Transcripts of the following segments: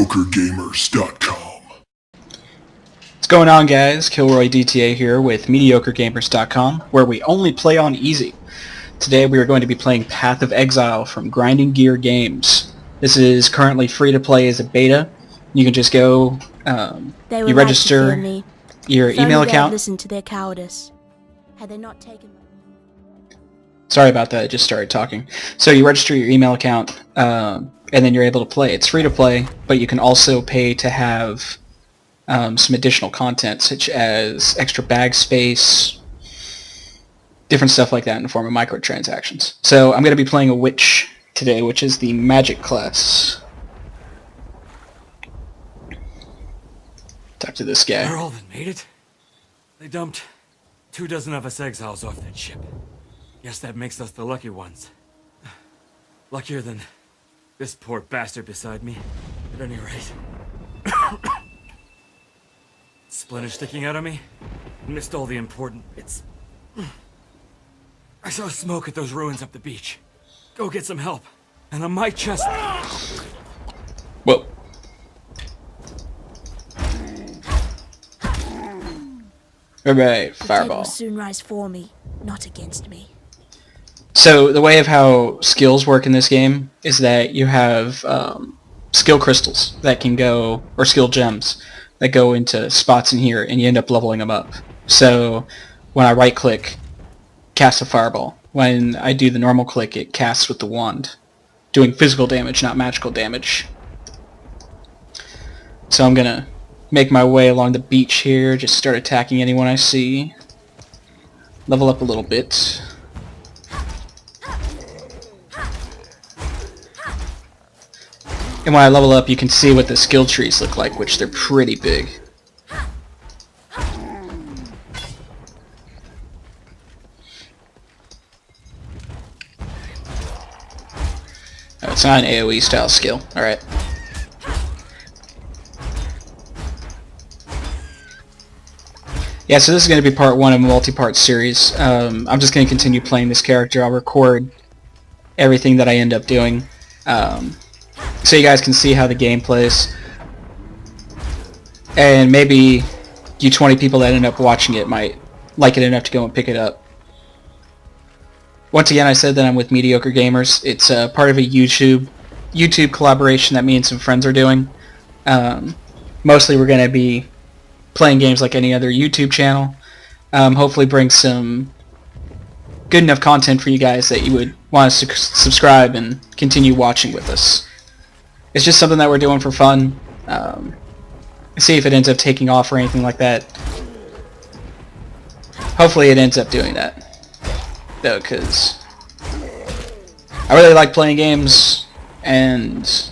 MediocreGamers.com. What's going on, guys? Kilroydta here with MediocreGamers.com, where we only play on easy. Today we are going to be playing Path of Exile from Grinding Gear Games. This is currently free to play as a beta. You can just go, you register your email account. Listen to their cowardice. Had they not taken... Sorry about that, I just started talking. So you register your email account, and then you're able to play. It's free to play, but you can also pay to have some additional content, such as extra bag space, different stuff like that in the form of microtransactions. So I'm going to be playing a witch today, which is the magic class. Talk to this guy. They're all that made it. They dumped 24 of us exiles off that ship. Guess that makes us the lucky ones. Luckier than this poor bastard beside me, at any rate. Splinter sticking out of me? Missed all the important bits. I saw smoke at those ruins up the beach. Go get some help. And on my chest... Whoa. Alright, fireball. The will soon rise for me, not against me. So the way of how skills work in this game is that you have skill crystals that can go, or skill gems, that go into spots in here, and you end up leveling them up. So when I right click, cast a fireball. When I do the normal click, it casts with the wand, doing physical damage, not magical damage. So I'm gonna make my way along the beach here, just start attacking anyone I see. Level up a little bit. And when I level up, you can see what the skill trees look like, which they're pretty big. Oh, it's not an AoE style skill. Alright. Yeah, so this is going to be part one of a multi-part series. I'm just going to continue playing this character. I'll record everything that I end up doing, so you guys can see how the game plays. And maybe you 20 people that end up watching it might like it enough to go and pick it up. Once again, I said that I'm with Mediocre Gamers. It's part of a YouTube collaboration that me and some friends are doing. Mostly we're going to be playing games like any other YouTube channel. Hopefully bring some good enough content for you guys that you would want to subscribe and continue watching with us. It's just something that we're doing for fun. See if it ends up taking off or anything like that. Hopefully it ends up doing that, though, because I really like playing games, and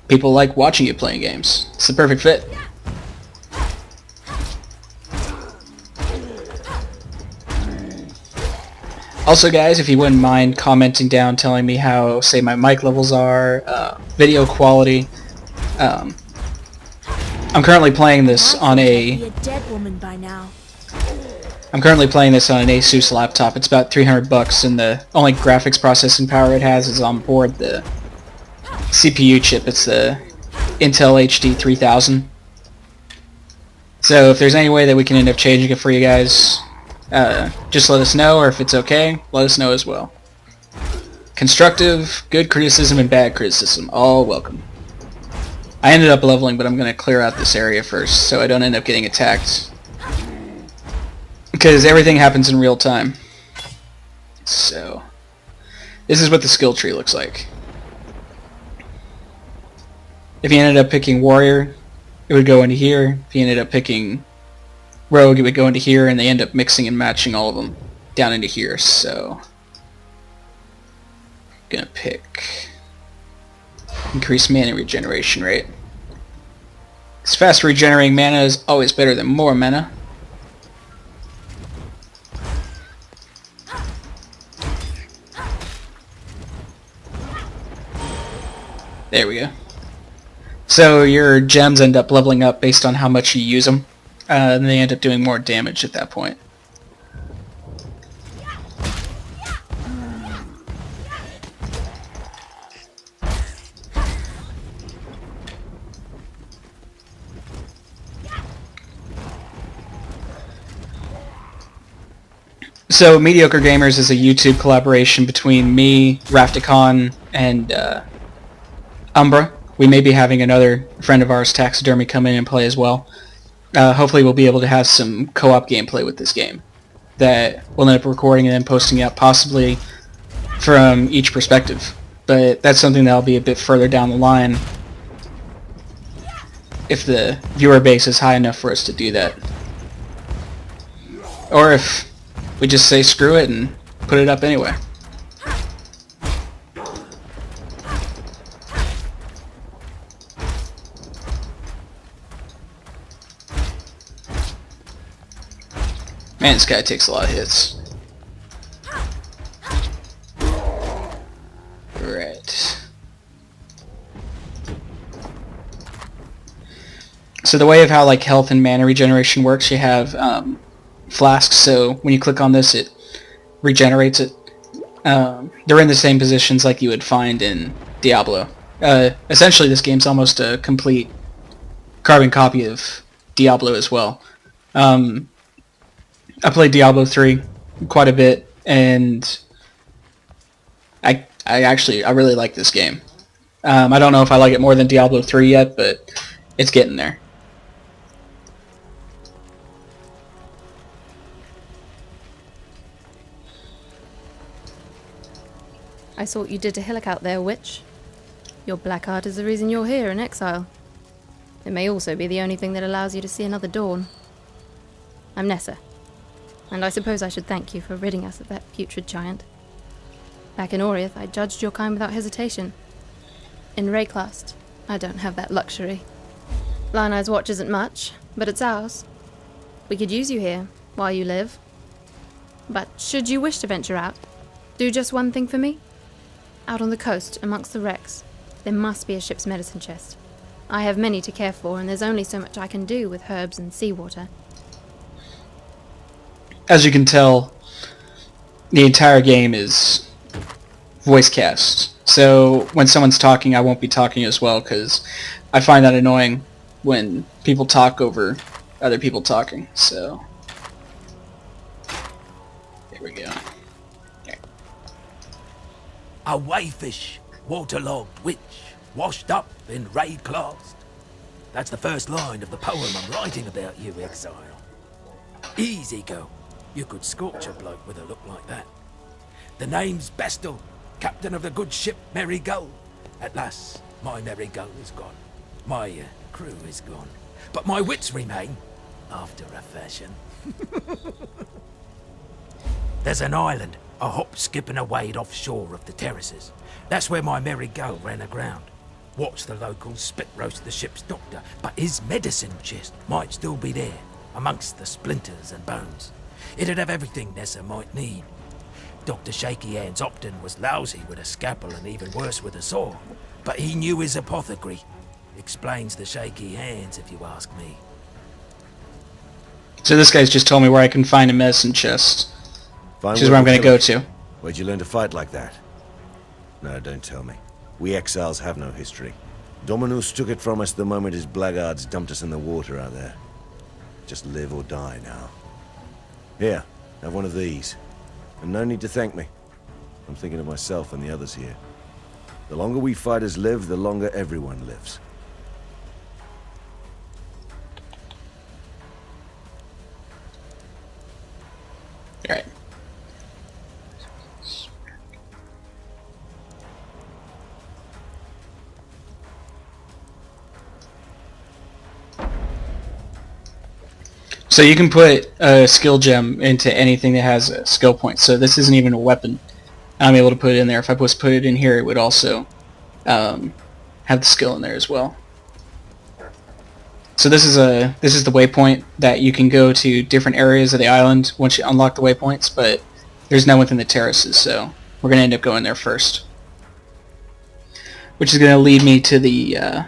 people like watching you playing games. It's the perfect fit. Also, guys, if you wouldn't mind commenting down, telling me how, say, my mic levels are, video quality. I'm currently playing this on a... I'm currently playing this on an Asus laptop. It's about $300, and the only graphics processing power it has is on board the CPU chip. It's the Intel HD 3000. So if there's any way that we can end up changing it for you guys, just let us know, or if it's okay, let us know as well. Constructive, good criticism, and bad criticism, all welcome. I ended up leveling, but I'm going to clear out this area first, so I don't end up getting attacked. Because everything happens in real time. So, this is what the skill tree looks like. If you ended up picking warrior, it would go into here. If you ended up picking rogue, it would go into here, and they end up mixing and matching all of them down into here. So, gonna pick increase mana regeneration rate. Because fast regenerating mana is always better than more mana. There we go. So your gems end up leveling up based on how much you use them, and they end up doing more damage at that point. So Mediocre Gamers is a YouTube collaboration between me, Rafticon, and Umbra. We may be having another friend of ours, Taxidermy, come in and play as well. Hopefully we'll be able to have some co-op gameplay with this game that we'll end up recording and then posting out, possibly from each perspective. But that's something that'll be a bit further down the line if the viewer base is high enough for us to do that. Or if we just say screw it and put it up anyway. Man, this guy takes a lot of hits. Right. So the way of how like health and mana regeneration works, you have flasks, so when you click on this it regenerates it. They're in the same positions like you would find in Diablo. Essentially this game's almost a complete carbon copy of Diablo as well. I played Diablo 3 quite a bit, and I really like this game. I don't know if I like it more than Diablo 3 yet, but it's getting there. I saw what you did to Hillock out there, witch. Your black art is the reason you're here in exile. It may also be the only thing that allows you to see another dawn. I'm Nessa, and I suppose I should thank you for ridding us of that putrid giant. Back in Oriath, I judged your kind without hesitation. In Rayclast, I don't have that luxury. Lionel's watch isn't much, but it's ours. We could use you here, while you live. But should you wish to venture out, do just one thing for me. Out on the coast, amongst the wrecks, there must be a ship's medicine chest. I have many to care for, and there's only so much I can do with herbs and seawater. As you can tell, the entire game is voice cast. So when someone's talking, I won't be talking as well, because I find that annoying when people talk over other people talking. So here we go. A wayfish, waterlogged witch, washed up in Rayclast. That's the first line of the poem I'm writing about you, exile. Easy go. You could scorch a bloke with a look like that. The name's Bestel, captain of the good ship Merry Gull. At last, my Merry Gull is gone. My crew is gone. But my wits remain, after a fashion. There's an island, a hop, skip and a wade offshore of the terraces. That's where my Merry Gull ran aground. Watched the locals spit roast the ship's doctor, but his medicine chest might still be there, amongst the splinters and bones. It'd have everything Nessa might need. Dr. Shaky Hands Opton was lousy with a scalpel and even worse with a saw, but he knew his apothecary. Explains the shaky hands, if you ask me. So this guy's just told me where I can find a medicine chest, which is where I'm going to go to. Where'd you learn to fight like that? No, don't tell me. We exiles have no history. Dominus took it from us the moment his blackguards dumped us in the water out there. Just live or die now. Here, have one of these. And no need to thank me. I'm thinking of myself and the others here. The longer we fighters live, the longer everyone lives. Alright. So you can put a skill gem into anything that has a skill point. So this isn't even a weapon. I'm able to put it in there. If I was to put it in here, it would also have the skill in there as well. So this is the waypoint that you can go to different areas of the island once you unlock the waypoints, but there's none within the terraces, so we're going to end up going there first. Which is going to lead me to the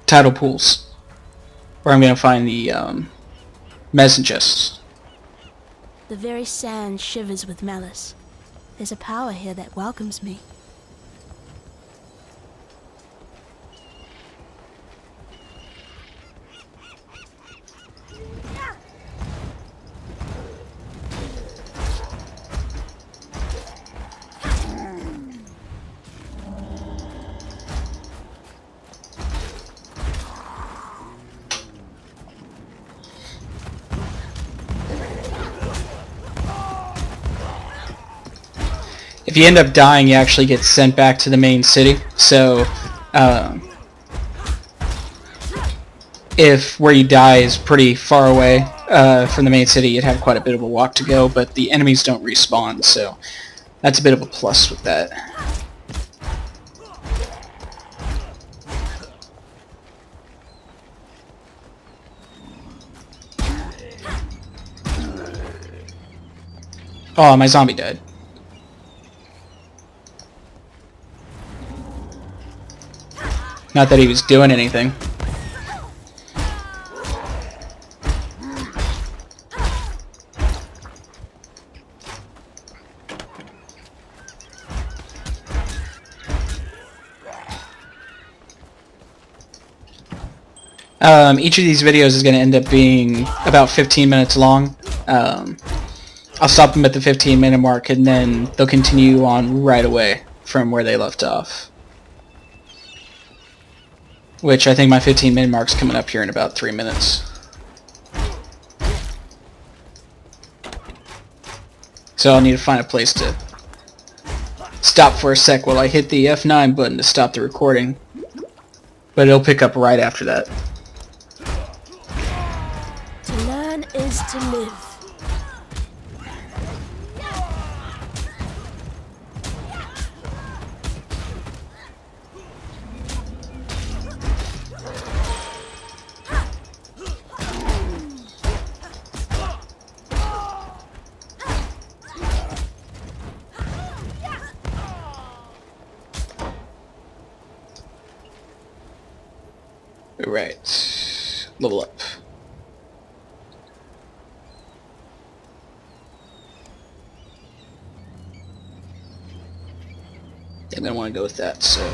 tidal pools, where I'm going to find the medicine chests. The very sand shivers with malice. There's a power here that welcomes me. if you end up dying, you actually get sent back to the main city. So, if where you die is pretty far away from the main city, you'd have quite a bit of a walk to go, but the enemies don't respawn, so that's a bit of a plus with that. Oh, my zombie died. Not that he was doing anything. Each of these videos is going to end up being about 15 minutes long. I'll stop them at the 15-minute mark, and then they'll continue on right away from where they left off. Which I think my 15-minute mark's coming up here in about 3 minutes. So I'll need to find a place to stop for a sec while I hit the F9 button to stop the recording. But it'll pick up right after that. To learn is to live. Right. Level up. I'm going to want to go with that, so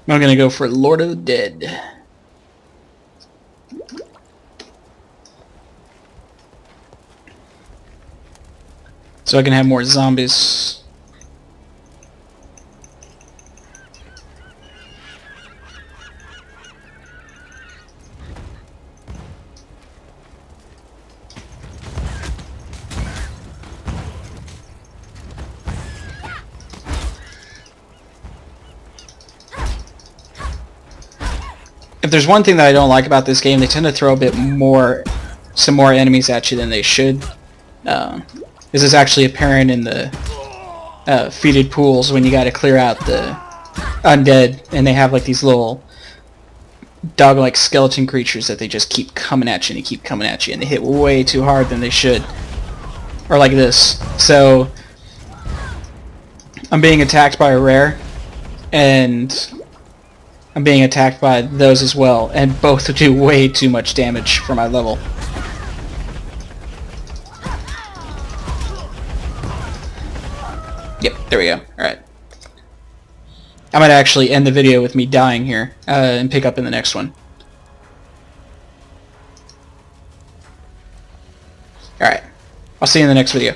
I'm going to go for Lord of the Dead. So I can have more zombies. If there's one thing that I don't like about this game, they tend to throw some more enemies at you than they should. This is actually apparent in the feeded pools when you got to clear out the undead, and they have like these little dog-like skeleton creatures that they just keep coming at you and they keep coming at you, and they hit way too hard than they should. Or like this. So I'm being attacked by a rare, and I'm being attacked by those as well, and both do way too much damage for my level. Yep, there we go. Alright. I might actually end the video with me dying here, and pick up in the next one. Alright. I'll see you in the next video.